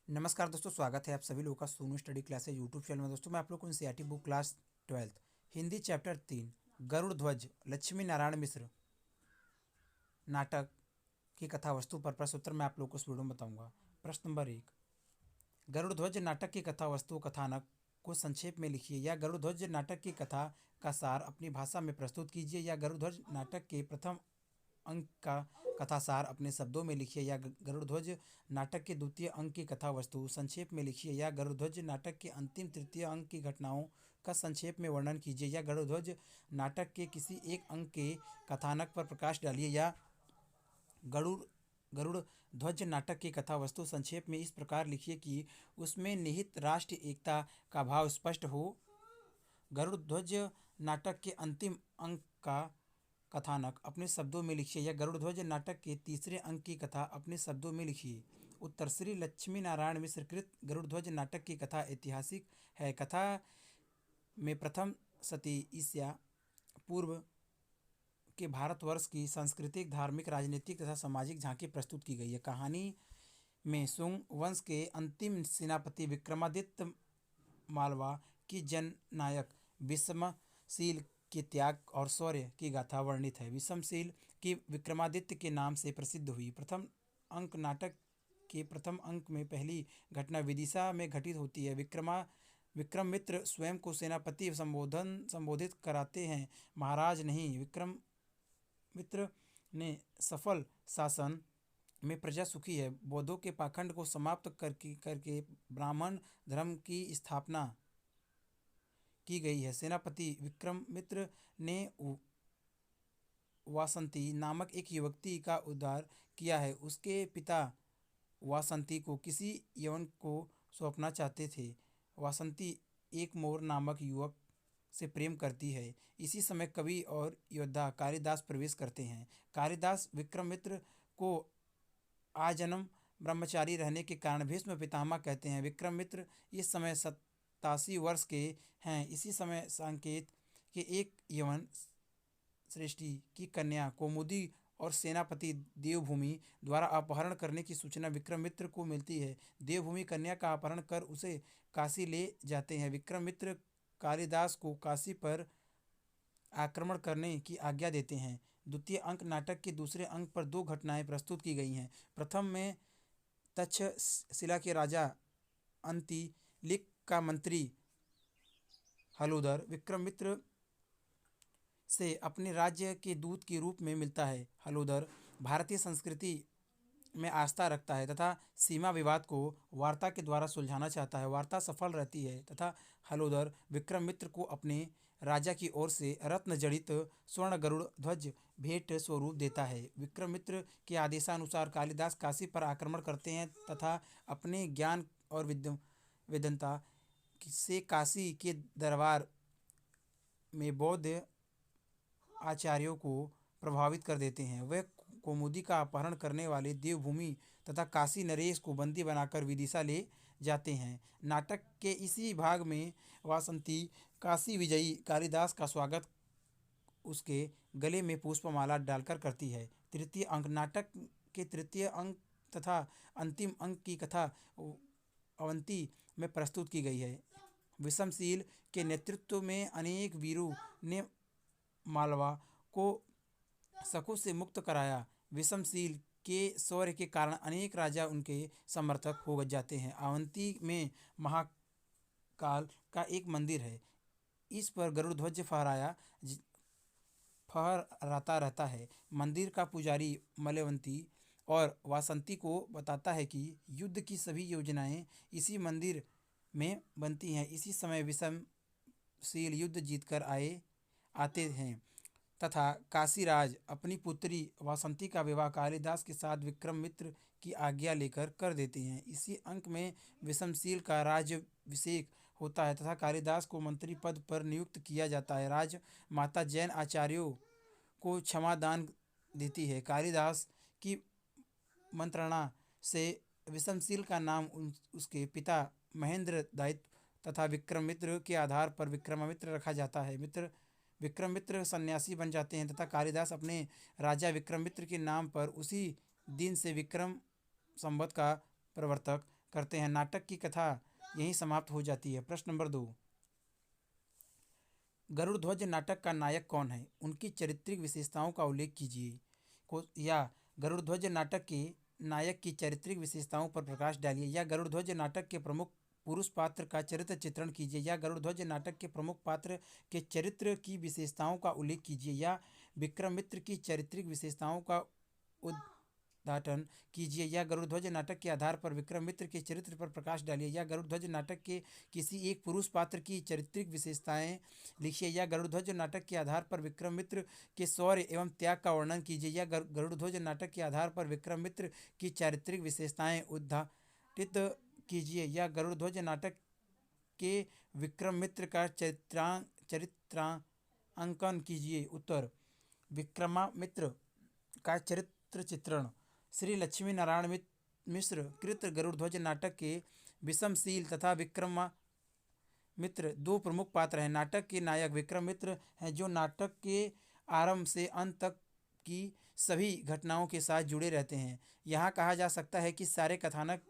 नमस्कार दोस्तों, स्वागत है आप सभी लोगों का Sonu study classes YouTube channel में। दोस्तों मैं आप लोग को NCERT book class 12th Hindi chapter 3 Garud Dhwaj Lakshmi Narayan Mishra नाटक की कथा वस्तु पर प्रश्न उत्तर मैं आप लोग को इस वीडियो में बताऊंगा। प्रश्न नंबर 1, गरुड़ ध्वज नाटक की कथा वस्तु कथानक को संक्षेप में लिखिए। या गरुड़ ध्वज नाटक की कथा का सार अपनी भाषा में प्रस्तुत कीजिए। या गरुड़ ध्वज नाटक के प्रथम अंक का कथासार अपने शब्दों में लिखिए। या गरुड़ध्वज नाटक के द्वितीय अंक की कथा वस्तु संक्षेप में लिखिए। या गरुड़ध्वज नाटक के अंतिम तृतीय अंक की घटनाओं का संक्षेप में वर्णन कीजिए। या गरुड़ध्वज नाटक के किसी एक अंक के कथानक पर प्रकाश डालिए। या गरुड़ गरुड़ ध्वज नाटक की कथा वस्तु संक्षेप में इस प्रकार लिखिए कि उसमें निहित राष्ट्रीय एकता का भाव स्पष्ट हो। गरुड़ ध्वज नाटक के अंतिम अंक का कथानक अपने शब्दों में लिखिए। या गरुड़ध्वज नाटक के तीसरे अंक की कथा अपने शब्दों में लिखिए। उत्तर, श्री लक्ष्मी नारायण मिश्र कृत गरुड़ध्वज नाटक की कथा ऐतिहासिक है। कथा में प्रथम सती ईसा पूर्व के भारतवर्ष की सांस्कृतिक, धार्मिक, राजनीतिक तथा सामाजिक झांकी प्रस्तुत की गई है। कहानी में सुंग वंश के अंतिम सेनापति विक्रमादित्य मालवा की जननायक विषमशील के त्याग और शौर्य की गाथा वर्णित है। विषमशील की विक्रमादित्य के नाम से प्रसिद्ध हुई। प्रथम अंक नाटक के प्रथम अंक में पहली घटना विदिशा में घटित होती है। विक्रमित्र स्वयं को सेनापति संबोधित कराते हैं। महाराज नहीं, विक्रमित्र ने सफल शासन में प्रजा सुखी है। बौद्धों के पाखंड को समाप्त करके ब्राह्मण धर्म की स्थापना की गई है। सेनापति विक्रमित्र ने वासंती नामक एक युवती का उद्धार किया है। उसके पिता वासंती को किसी यवन को सौंपना चाहते थे। वासंती एक मोर नामक युवक से प्रेम करती है। इसी समय कवि और योद्धा कालिदास प्रवेश करते हैं। कालिदास विक्रमित्र को आजन्म ब्रह्मचारी रहने के कारण भीष्म पितामह कहते हैं। विक्रमित्र इस समय 87 वर्ष के हैं। इसी समय सांकेत के एक यवन श्रेष्ठी की कन्या कौमुदी और सेनापति देवभूमि द्वारा अपहरण करने की सूचना विक्रमित्र को मिलती है। देवभूमि कन्या का अपहरण कर उसे काशी ले जाते हैं। विक्रमित्र कालिदास को काशी पर आक्रमण करने की आज्ञा देते हैं। द्वितीय अंक नाटक के दूसरे अंक पर दो घटनाएं प्रस्तुत की गई हैं। प्रथम में तक्षशिला के राजा अंतिलिक का मंत्री हलोदर विक्रमित्र से अपने राज्य के दूत के रूप में मिलता है। हलोदर भारतीय संस्कृति में आस्था रखता है तथा सीमा विवाद को वार्ता के द्वारा सुलझाना चाहता है। वार्ता सफल रहती है तथा हलोदर विक्रमित्र को अपने राजा की ओर से रत्न जड़ित स्वर्ण गरुड़ ध्वज भेंट स्वरूप देता है। विक्रमित्र के आदेशानुसार कालिदास काशी पर आक्रमण करते हैं तथा अपने ज्ञान और वेदनता से काशी के दरबार में बौद्ध आचार्यों को प्रभावित कर देते हैं। वह कौमुदी का अपहरण करने वाले देवभूमि तथा काशी नरेश को बंदी बनाकर विदिशा ले जाते हैं। नाटक के इसी भाग में वासंती काशी विजयी कालिदास का स्वागत उसके गले में पुष्पमाला डालकर करती है। तृतीय अंक नाटक के तृतीय अंक तथा अंतिम अंक की कथा अवंती में प्रस्तुत की गई है। विषमशील के नेतृत्व में अनेक वीरों ने मालवा को शकों से मुक्त कराया। विषमशील के शौर्य के कारण अनेक राजा उनके समर्थक हो जाते हैं। अवंती में महाकाल का एक मंदिर है। इस पर गरुड़ ध्वज फहराता रहता है। मंदिर का पुजारी मलयवंती और वासंती को बताता है कि युद्ध की सभी योजनाएं इसी मंदिर में बनती हैं। इसी समय विषमशील युद्ध जीतकर आते हैं तथा काशीराज अपनी पुत्री वासंती का विवाह कालिदास के साथ विक्रमित्र की आज्ञा लेकर कर देते हैं। इसी अंक में विषमशील का राज्याभिषेक होता है तथा कालिदास को मंत्री पद पर नियुक्त किया जाता है। राज माता जैन आचार्यों को क्षमा दान देती है। कालिदास की मंत्रणा से विषमशील का नाम उसके पिता महेंद्र दायित्व तथा विक्रमित्र के आधार पर विक्रमादित्य रखा जाता है। विक्रमित्र सन्यासी बन जाते हैं तथा कालिदास अपने राजा विक्रमित्र के नाम पर उसी दिन से विक्रम संवत का प्रवर्तक करते हैं। नाटक की कथा यहीं समाप्त हो जाती है। प्रश्न नंबर 2, गरुड़ध्वज नाटक का नायक कौन है? उनकी चारित्रिक विशेषताओं का उल्लेख कीजिए। को या गरुड़ध्वज नाटक के नायक की चारित्रिक विशेषताओं पर प्रकाश डालिए। या गरुड़ध्वज नाटक के प्रमुख पुरुष पात्र का चरित्र चित्रण कीजिए। या गरुड़ध्वज नाटक के प्रमुख पात्र के चरित्र की विशेषताओं का उल्लेख कीजिए। या विक्रमित्र की चारित्रिक विशेषताओं का उद्घाटन कीजिए। या गरुड़ध्वज नाटक के आधार पर विक्रमित्र के चरित्र पर प्रकाश डालिए। या गरुड़ध्वज नाटक के किसी एक पुरुष पात्र की चारित्रिक विशेषताएं लिखिए। या गरुड़ध्वज नाटक के आधार पर विक्रमित्र के शौर्य एवं त्याग का वर्णन कीजिए। या गरुड़ध्वज नाटक के आधार पर विक्रमित्र की चारित्रिक विशेषताएं उद्घाटित कीजिए। या गरुड़ध्वज नाटक के विक्रमित्र का चरित्रांकन कीजिए। उत्तर, विक्रमामित्र का चरित्र चित्रण। श्री लक्ष्मी नारायण मिश्र कृत गरुड़ध्वज नाटक के विषमशील तथा विक्रमामित्र दो प्रमुख पात्र हैं। नाटक के नायक विक्रमित्र हैं, जो नाटक के आरंभ से अंत तक की सभी घटनाओं के साथ जुड़े रहते हैं। यहाँ कहा जा सकता है कि सारे कथानक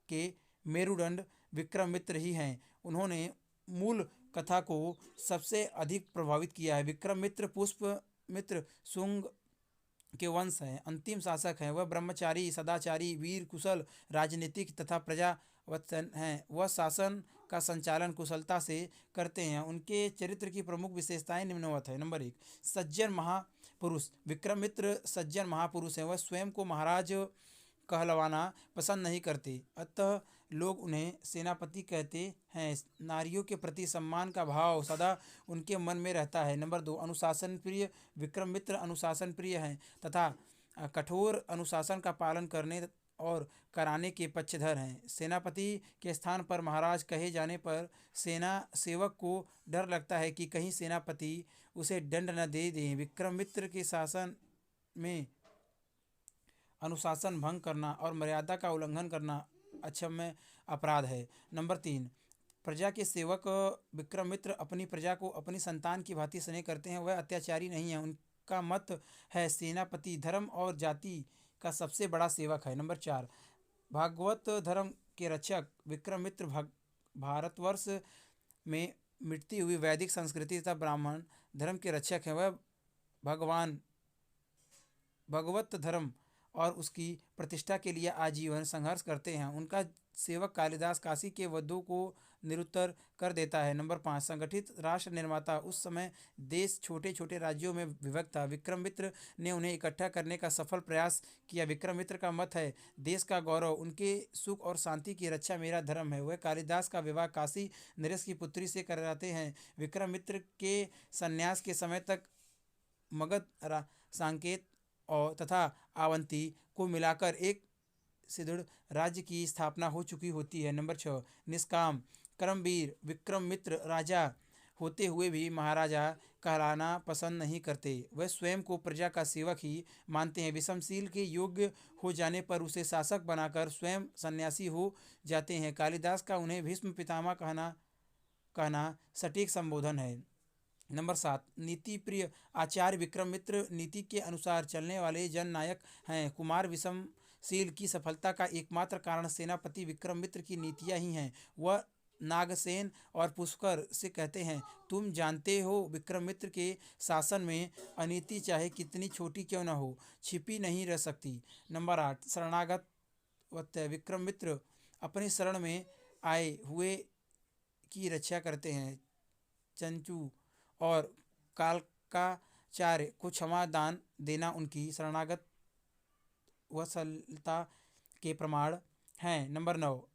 के मेरुदंड विक्रमित्र ही हैं। उन्होंने मूल कथा को सबसे अधिक प्रभावित किया है। विक्रमित्र पुष्पमित्र शुंग के वंश हैं, अंतिम शासक हैं। वह ब्रह्मचारी, सदाचारी, वीर, कुशल, राजनीतिक तथा प्रजावत्सल हैं। वह शासन का संचालन कुशलता से करते हैं। उनके चरित्र की प्रमुख विशेषताएं निम्नवत है। नंबर 1, सज्जन महापुरुष। विक्रमित्र सज्जन महापुरुष हैं। वह स्वयं को महाराज कहलवाना पसंद नहीं करते, अतः लोग उन्हें सेनापति कहते हैं। नारियों के प्रति सम्मान का भाव सदा उनके मन में रहता है। नंबर 2, अनुशासन प्रिय। विक्रमित्र अनुशासन प्रिय हैं तथा कठोर अनुशासन का पालन करने और कराने के पक्षधर हैं। सेनापति के स्थान पर महाराज कहे जाने पर सेना सेवक को डर लगता है कि कहीं सेनापति उसे दंड न दे दें। विक्रमित्र के शासन में अनुशासन भंग करना और मर्यादा का उल्लंघन करना अक्षम्य अपराध है। नंबर 3, प्रजा के सेवक। विक्रमित्र अपनी प्रजा को अपनी संतान की भांति स्नेह करते हैं। वह अत्याचारी नहीं है। उनका मत है सेनापति धर्म और जाति का सबसे बड़ा सेवक है। नंबर 4, भागवत धर्म के रक्षक। विक्रमित्र भारतवर्ष में मिटती हुई वैदिक संस्कृति तथा ब्राह्मण धर्म के रक्षक हैं। वह भगवत धर्म और उसकी प्रतिष्ठा के लिए आजीवन संघर्ष करते हैं। उनका सेवक कालिदास काशी के वधों को निरुत्तर कर देता है। नंबर 5, संगठित राष्ट्र निर्माता। उस समय देश छोटे छोटे राज्यों में विभक्त था। विक्रमित्र ने उन्हें इकट्ठा करने का सफल प्रयास किया। विक्रमित्र का मत है, देश का गौरव, उनके सुख और शांति की रक्षा मेरा धर्म है। वह कालिदास का विवाह काशी नरेश की पुत्री से कराते हैं। विक्रमित्र के संन्यास के समय तक मगध, सांकेत और तथा अवंती को मिलाकर एक सुदृढ़ राज्य की स्थापना हो चुकी होती है। नंबर 6, निष्काम कर्मवीर। विक्रमित्र राजा होते हुए भी महाराजा कहलाना पसंद नहीं करते। वह स्वयं को प्रजा का सेवक ही मानते हैं। विषमशील के योग्य हो जाने पर उसे शासक बनाकर स्वयं सन्यासी हो जाते हैं। कालिदास का उन्हें भीष्म पितामह कहना सटीक संबोधन है। नंबर 7, नीति प्रिय आचार्य। विक्रमित्र नीति के अनुसार चलने वाले जननायक हैं। कुमार विषमशील की सफलता का एकमात्र कारण सेनापति विक्रमित्र की नीतियां ही हैं। वह नागसेन और पुष्कर से कहते हैं, तुम जानते हो विक्रमित्र के शासन में अनीति चाहे कितनी छोटी क्यों न हो, छिपी नहीं रह सकती। नंबर 8, शरणागत। विक्रमित्र अपने शरण में आए हुए की रक्षा करते हैं। चंचू और कालकाचार्य को क्षमा दान देना उनकी शरणागत वत्सलता के प्रमाण हैं। नंबर 9,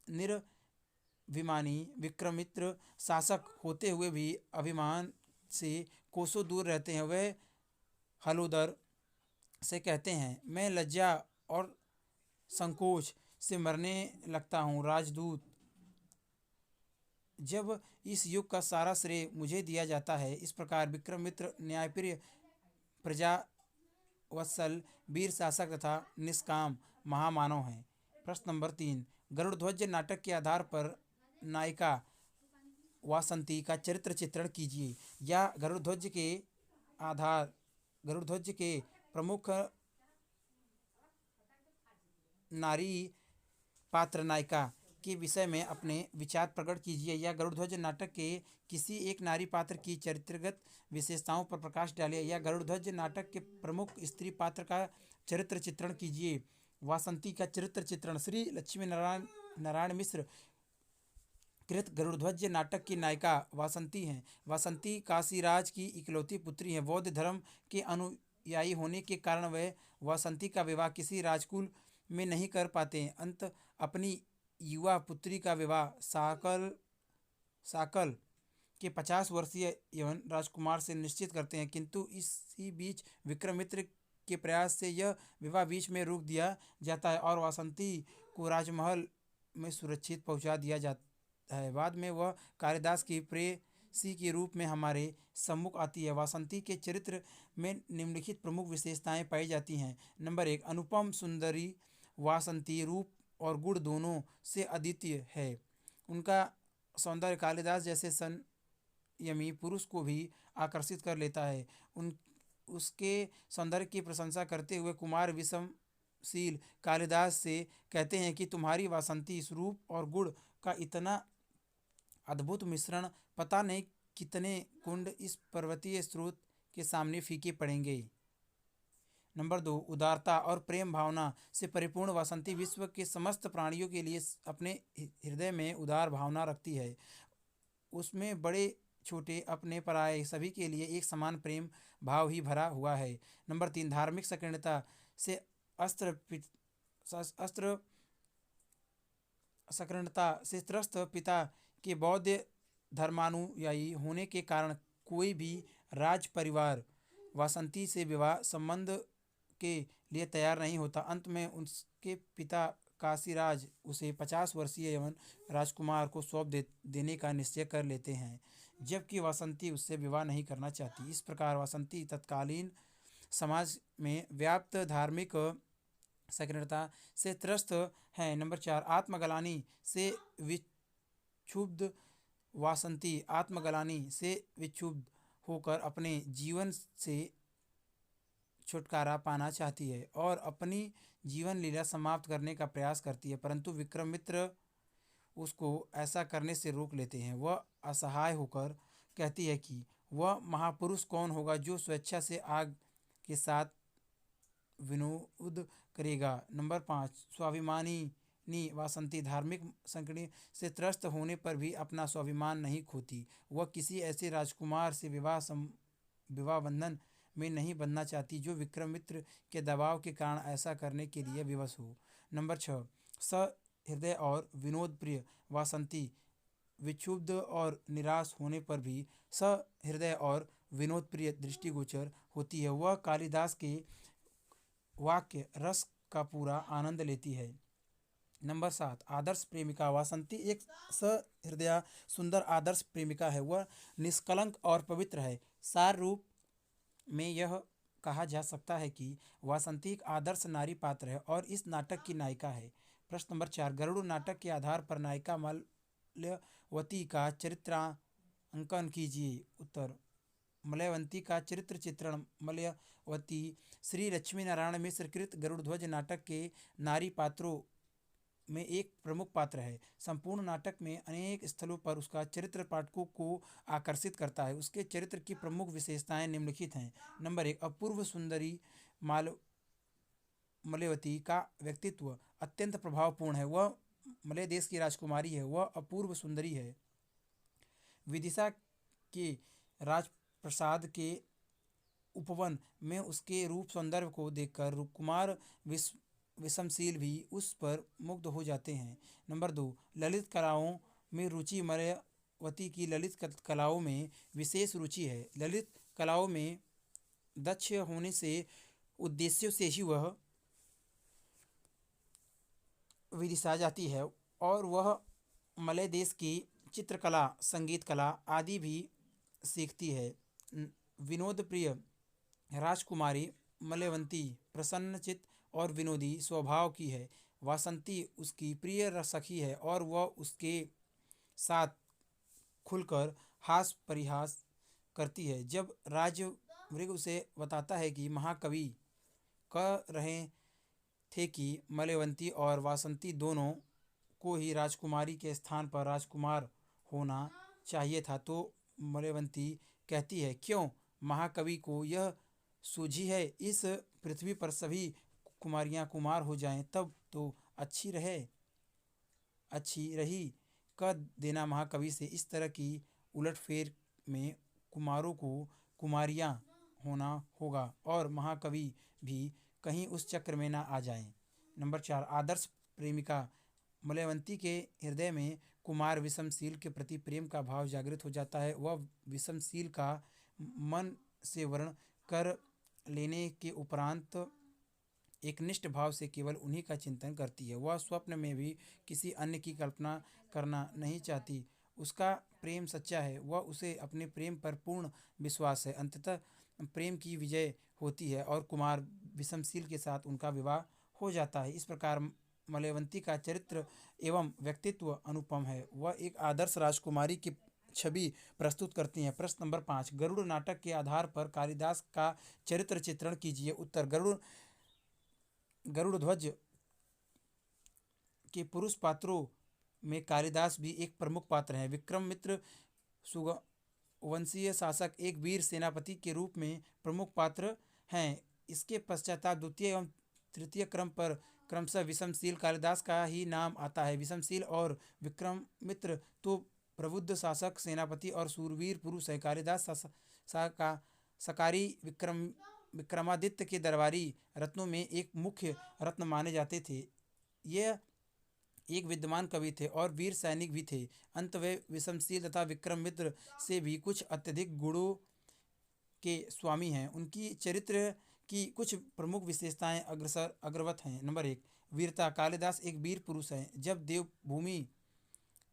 निर्भिमानी। विक्रमित्र शासक होते हुए भी अभिमान से कोसों दूर रहते हैं। वह हलोदर से कहते हैं, मैं लज्जा और संकोच से मरने लगता हूँ। राजदूत, जब इस युग का सारा श्रेय मुझे दिया जाता है। इस प्रकार विक्रमित्र न्यायप्रिय, प्रजावत्सल, वीर शासक तथा निष्काम महामानव हैं। प्रश्न नंबर 3, गरुड़ध्वज नाटक के आधार पर नायिका वासंती का चरित्र चित्रण कीजिए। या गरुड़ध्वज के प्रमुख नारी पात्र नायिका के विषय में अपने विचार प्रकट कीजिए, या गरुड़ध्वज नाटक के किसी एक नारी पात्र की चरित्रगत विशेषताओं पर प्रकाश डालिए, या गरुड़ध्वज नाटक के प्रमुख स्त्री पात्र का चरित्र चित्रण कीजिए। वासंती का चरित्र चित्रण। श्री लक्ष्मी नारायण नारायण मिश्र कृत गरुड़ध्वज नाटक की नायिका वासंती हैं। वासंती काशीराज की इकलौती पुत्री हैं। बौद्ध धर्म के अनुयायी होने के कारण वह वासंती का विवाह किसी राजकुल में नहीं कर पाते। अंत अपनी युवा पुत्री का विवाह साकल के 50 वर्षीय यवन राजकुमार से निश्चित करते हैं, किंतु इसी बीच विक्रमित्र के प्रयास से यह विवाह बीच में रोक दिया जाता है और वासंती को राजमहल में सुरक्षित पहुंचा दिया जाता है। बाद में वह कालिदास की प्रेयसी के रूप में हमारे सम्मुख आती है। वासंती के चरित्र में निम्नलिखित प्रमुख विशेषताएं पाई जाती हैं। नंबर 1, अनुपम सुंदरी वासंती रूप और गुण दोनों से अद्वितीय है। उनका सौंदर्य कालिदास जैसे संयमी पुरुष को भी आकर्षित कर लेता है। उसके सौंदर्य की प्रशंसा करते हुए कुमार विषमशील कालिदास से कहते हैं कि तुम्हारी वासंती इस रूप और गुण का इतना अद्भुत मिश्रण पता नहीं कितने कुंड इस पर्वतीय स्रोत के सामने फीके पड़ेंगे। नंबर 2, उदारता और प्रेम भावना से परिपूर्ण वासंती विश्व के समस्त प्राणियों के लिए अपने हृदय में उदार भावना रखती है। उसमें बड़े छोटे अपने पराये सभी के लिए एक समान प्रेम भाव ही भरा हुआ है। नंबर 3, धार्मिक सक्रियता से अस्त्र सक्रियता से त्रस्त पिता के बौद्ध धर्मानुयायी होने के कारण कोई भी राज परिवार वासंती से विवाह संबंध के लिए तैयार नहीं होता। अंत में उसके पिता काशीराज उसे 50 वर्षीय यवन राजकुमार को सौंप देने का निश्चय कर लेते हैं, जबकि वासंती उससे विवाह नहीं करना चाहती। इस प्रकार वासंती तत्कालीन समाज में व्याप्त धार्मिक सक्रियता से त्रस्त है। नंबर 4, आत्मग्लानि से विक्षुब्ध वासंती आत्मग्लानि से विक्षुब्ध होकर अपने जीवन से छुटकारा पाना चाहती है और अपनी जीवन लीला समाप्त करने का प्रयास करती है, परंतु विक्रमित्र उसको ऐसा करने से रोक लेते हैं। वह असहाय होकर कहती है कि वह महापुरुष कौन होगा जो स्वेच्छा से आग के साथ विनोद करेगा। नंबर 5, स्वाभिमानी वासंती धार्मिक संकट से त्रस्त होने पर भी अपना स्वाभिमान नहीं खोती। वह किसी ऐसे राजकुमार से विवाह बंधन में नहीं बनना चाहती जो विक्रमित्र के दबाव के कारण ऐसा करने के लिए विवश हो। नंबर 6, सहृदय और विनोद प्रिय वासंती विक्षुब्ध और निराश होने पर भी सहृदय और विनोद प्रिय दृष्टिगोचर होती है। वह कालिदास के वाक्य रस का पूरा आनंद लेती है। नंबर 7, आदर्श प्रेमिका वासंती एक सहृदय सुंदर आदर्श प्रेमिका है। वह निष्कलंक और पवित्र है। सार रूप में यह कहा जा सकता है कि वासंती एक आदर्श नारी पात्र है और इस नाटक की नायिका है। प्रश्न नंबर 4, गरुड़ नाटक के आधार पर नायिका मलयवती का चरित्रांकन कीजिए। उत्तर, मलयवती का चरित्र चित्रण। मलयवती श्री लक्ष्मी नारायण मिश्र कृत गरुड़ध्वज नाटक के नारी पात्रों में एक प्रमुख पात्र है। संपूर्ण नाटक में अनेक स्थलों पर उसका चरित्र पाठकों को आकर्षित करता है। उसके चरित्र की प्रमुख विशेषताएं निम्नलिखित हैं। नंबर 1, अपूर्व सुंदरी मलयवती का व्यक्तित्व अत्यंत प्रभावपूर्ण है। वह मलय देश की राजकुमारी है। वह अपूर्व सुंदरी है। विदिशा के राजप्रसाद के उपवन में उसके रूप सौंदर्य को देखकर कुमार विषमशील भी उस पर मुग्ध हो जाते हैं। नंबर 2, ललित कलाओं में रुचि। मलयवती की ललित कलाओं में विशेष रुचि है। ललित कलाओं में दक्ष होने से उद्देश्यों से ही वह विदिशा जाती है और वह मलय देश की चित्रकला, संगीत कला आदि भी सीखती है। विनोद प्रिय राजकुमारी मलयवती प्रसन्नचित्त और विनोदी स्वभाव की है। वासंती उसकी प्रिय सखी है और वह उसके साथ खुलकर हास परिहास करती है। जब राजमृग उसे बताता है कि महाकवि कह रहे थे कि मलयवती और वासंती दोनों को ही राजकुमारी के स्थान पर राजकुमार होना चाहिए था। तो मलयवंती कहती है, क्यों महाकवि को यह सूझी है इस पृथ्वी पर सभी कुमारियां कुमार हो जाएं तब तो अच्छी रही। कह देना महाकवि से इस तरह की उलटफेर में कुमारों को कुमारियां होना होगा और महाकवि भी कहीं उस चक्र में ना आ जाएं। नंबर 4, आदर्श प्रेमिका। मलयवंती के हृदय में कुमार विषमशील के प्रति प्रेम का भाव जागृत हो जाता है। वह विषमशील का मन से वर्ण कर लेने के उपरांत एक निष्ठ भाव से केवल उन्हीं का चिंतन करती है। वह स्वप्न में भी किसी अन्य की कल्पना करना नहीं चाहती। उसका प्रेम सच्चा है, वह उसे अपने प्रेम पर पूर्ण विश्वास है। अंततः प्रेम की विजय होती है और कुमार विषमशील के साथ उनका विवाह हो जाता है। इस प्रकार मलयवंती का चरित्र एवं व्यक्तित्व अनुपम है। वह एक आदर्श राजकुमारी की छवि प्रस्तुत करती हैं। प्रश्न नंबर 5, गरुड़ नाटक के आधार पर कालिदास का चरित्र चित्रण कीजिए। उत्तर, गरुड़ ध्वज के पुरुष पात्रों में कालिदास भी एक प्रमुख पात्र हैं। विक्रमित्र सुवंशीय शासक एक वीर सेनापति के रूप में प्रमुख पात्र हैं। इसके पश्चात द्वितीय एवं तृतीय क्रम पर क्रमशः विषमशील कालिदास का ही नाम आता है। विषमशील और विक्रमित्र तो प्रबुद्ध शासक, सेनापति और सूरवीर पुरुष है। कालिदास सकारी विक्रमादित्य के दरबारी रत्नों में एक मुख्य रत्न माने जाते थे। यह एक विद्वान कवि थे और वीर सैनिक भी थे। अंत वे विषमशील तथा विक्रमित्र से भी कुछ अत्यधिक गुणों के स्वामी हैं। उनकी चरित्र की कुछ प्रमुख विशेषताएं अग्रवत हैं। नंबर 1, वीरता। कालिदास एक वीर पुरुष हैं।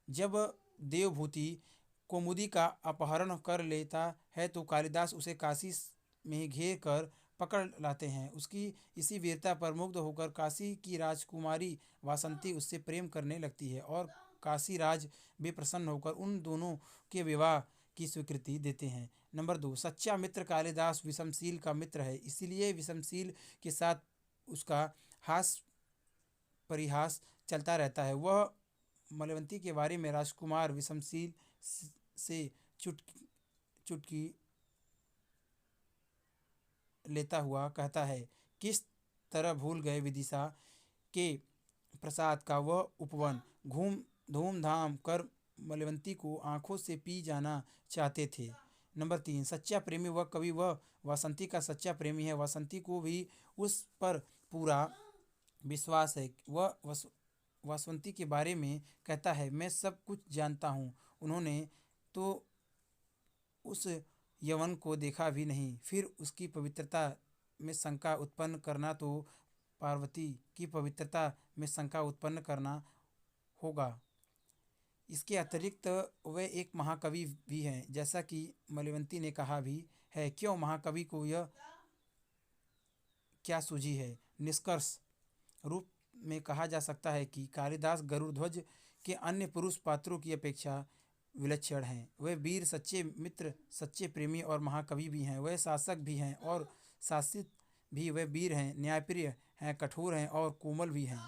जब देवभूति कौमुदी का अपहरण कर लेता है तो कालिदास उसे काशी में घेर कर पकड़ लाते हैं। उसकी इसी वीरता पर मुग्ध होकर काशी की राजकुमारी वासंती उससे प्रेम करने लगती है और काशी राज भी प्रसन्न होकर उन दोनों के विवाह की स्वीकृति देते हैं। नंबर 2, सच्चा मित्र। कालिदास विषमशील का मित्र है, इसलिए विषमशील के साथ उसका हास परिहास चलता रहता है। वह मलयवंती के बारे में राजकुमार विषमशील से चुटकी लेता हुआ कहता है, किस तरह भूल गए विदिशा के प्रसाद का वह उपवन, धूमधाम कर मलयवंती को आंखों से पी जाना चाहते थे। नंबर 3, सच्चा प्रेमी। वह कवि वह वासंती का सच्चा प्रेमी है। वासंती को भी उस पर पूरा विश्वास है। वह वासंती के बारे में कहता है, मैं सब कुछ जानता हूँ, उन्होंने तो उस यवन को देखा भी नहीं। फिर उसकी पवित्रता में शंका उत्पन्न करना तो पार्वती की पवित्रता में शंका उत्पन्न करना होगा। इसके अतिरिक्त वे एक महाकवि भी हैं, जैसा कि मलयवंती ने कहा भी है। क्यों महाकवि को यह क्या सूझी है? निष्कर्ष रूप में कहा जा सकता है कि कालिदास गरुड़ ध्वज के अन्य पुरुष पात्रों की अपेक्षा विलक्षण हैं। वे वीर, सच्चे मित्र, सच्चे प्रेमी और महाकवि भी हैं। वे शासक भी हैं और शासित भी। वे वीर हैं, न्यायप्रिय हैं, कठोर हैं और कोमल भी हैं।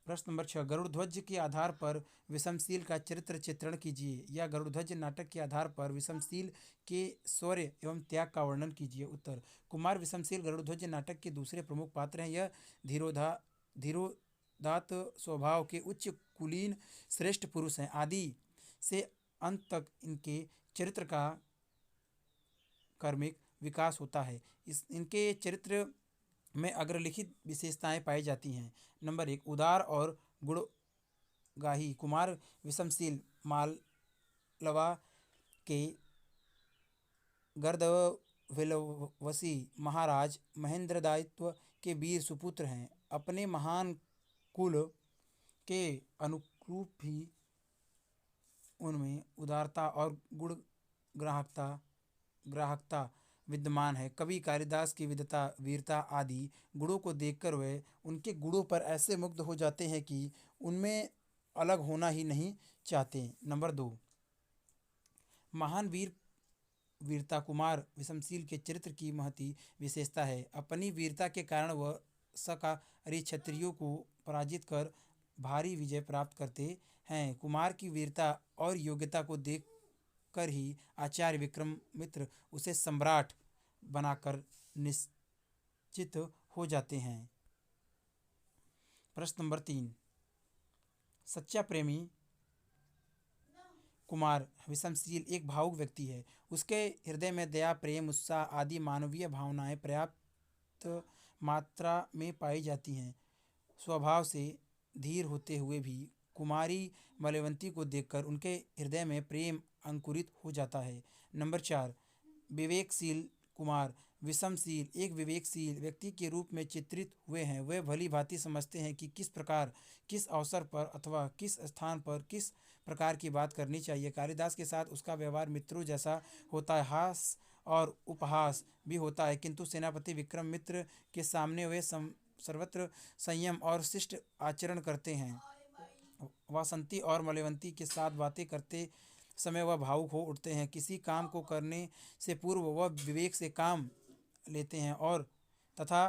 प्रश्न नंबर 6, गरुड़ ध्वज के आधार पर विषमशील का चरित्र चित्रण कीजिए। या गरुड़ ध्वज नाटक के आधार पर विषमशील के शौर्य एवं त्याग का वर्णन कीजिए। उत्तर, कुमार विषमशील गरुड़ ध्वज नाटक के दूसरे प्रमुख पात्र हैं। यह धीरोदात्त स्वभाव के उच्च कुलीन श्रेष्ठ पुरुष हैं। आदि से अंत तक इनके चरित्र का कर्मिक विकास होता है। इनके चरित्र में अग्रलिखित विशेषताएं पाई जाती हैं। नंबर 1, उदार और गुणगाही। कुमार विषमशील मालवा के गर्दभविलवसी महाराज महेंद्रदायित्व के वीर सुपुत्र हैं। अपने महान कुल के अनुरूप भी उनमें उदारता और ग्राहकता विद्यमान है। कवि कालिदास की विद्वता, वीरता आदि गुणों को देखकर वे उनके गुणों पर ऐसे मुग्ध हो जाते हैं कि उनमें अलग होना ही नहीं चाहते। नंबर 2, महान वीरता। कुमार विषमशील के चरित्र की महती विशेषता है। अपनी वीरता के कारण वह शाकाहारी क्षत्रियों को पराजित कर भारी विजय प्राप्त करते हैं। कुमार की वीरता और योग्यता को देखकर ही आचार्य विक्रमादित्य उसे सम्राट बनाकर निश्चित हो जाते हैं। प्रश्न नंबर 3। सच्चा प्रेमी कुमार विषमशील एक भावुक व्यक्ति है। उसके हृदय में दया, प्रेम, उत्साह आदि मानवीय भावनाएं पर्याप्त मात्रा में पाई जाती हैं। स्वभाव से धीर होते हुए भी कुमारी मलयवंती को देखकर उनके हृदय में प्रेम अंकुरित हो जाता है। नंबर 4। विवेकशील कुमार विषमशील एक विवेकशील व्यक्ति के रूप में चित्रित हुए हैं। वे भली भांति समझते हैं कि किस प्रकार, किस अवसर पर अथवा किस स्थान पर किस प्रकार की बात करनी चाहिए। कालिदास के साथ उसका व्यवहार मित्रों जैसा होता है, हास और उपहास भी होता है, किंतु सेनापति विक्रमादित्य के सामने वे सर्वत्र संयम और शिष्ट आचरण करते हैं। वासंती और मलयवंती के साथ बातें करते समय वह भावुक हो उठते हैं। किसी काम को करने से पूर्व वह विवेक से काम लेते हैं और तथा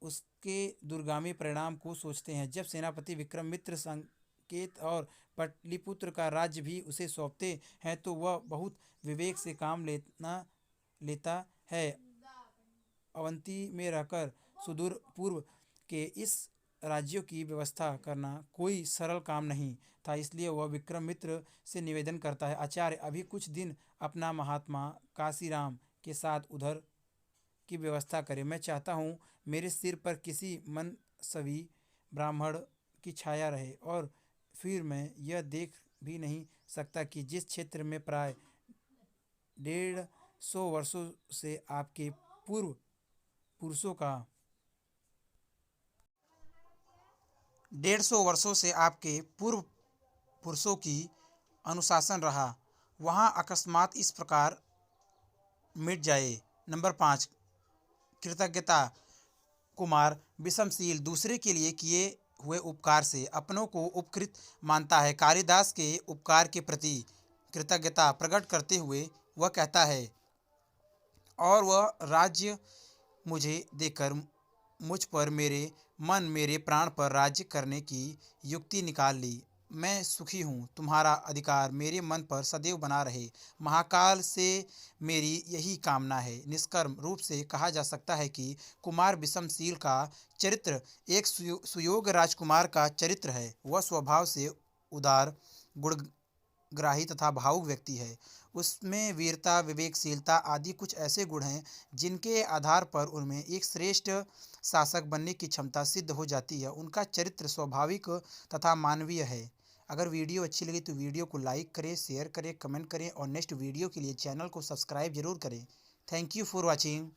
उसके दूरगामी परिणाम को सोचते हैं। जब सेनापति विक्रमादित्य संकेत और पाटलिपुत्र का राज्य भी उसे सौंपते हैं तो वह बहुत विवेक से काम लेता है। अवंती में रहकर सुदूर पूर्व के इस राज्यों की व्यवस्था करना कोई सरल काम नहीं था, इसलिए वह विक्रमादित्य से निवेदन करता है, आचार्य अभी कुछ दिन अपना महात्मा काशीराम के साथ उधर की व्यवस्था करें। मैं चाहता हूँ मेरे सिर पर किसी मनसवी ब्राह्मण की छाया रहे, और फिर मैं यह देख भी नहीं सकता कि जिस क्षेत्र में प्राय 150 वर्षों से आपके पूर्व पुरुषों का 150 वर्षों से आपके पूर्व पुरुषों की अनुशासन रहा, वहाँ अकस्मात इस प्रकार मिट जाए। नंबर 5। कृतज्ञता कुमार विषमशील दूसरे के लिए किए हुए उपकार से अपनों को उपकृत मानता है। कालिदास के उपकार के प्रति कृतज्ञता प्रकट करते हुए वह कहता है, और वह राज्य मुझे देकर मुझ पर मेरे मन मेरे प्राण पर राज्य करने की युक्ति निकाल ली। मैं सुखी हूँ, तुम्हारा अधिकार मेरे मन पर सदैव बना रहे। महाकाल से मेरी यही कामना है। निष्कर्म रूप से कहा जा सकता है कि कुमार विषमशील का चरित्र एक सुयोग्य राजकुमार का चरित्र है। वह स्वभाव से उदार, गुणग्राही तथा भावुक व्यक्ति है। उसमें वीरता, विवेकशीलता आदि कुछ ऐसे गुण हैं जिनके आधार पर उनमें एक श्रेष्ठ शासक बनने की क्षमता सिद्ध हो जाती है। उनका चरित्र स्वाभाविक तथा मानवीय है। अगर वीडियो अच्छी लगी तो वीडियो को लाइक करें, शेयर करें, कमेंट करें और नेक्स्ट वीडियो के लिए चैनल को सब्सक्राइब जरूर करें। Thank you for watching.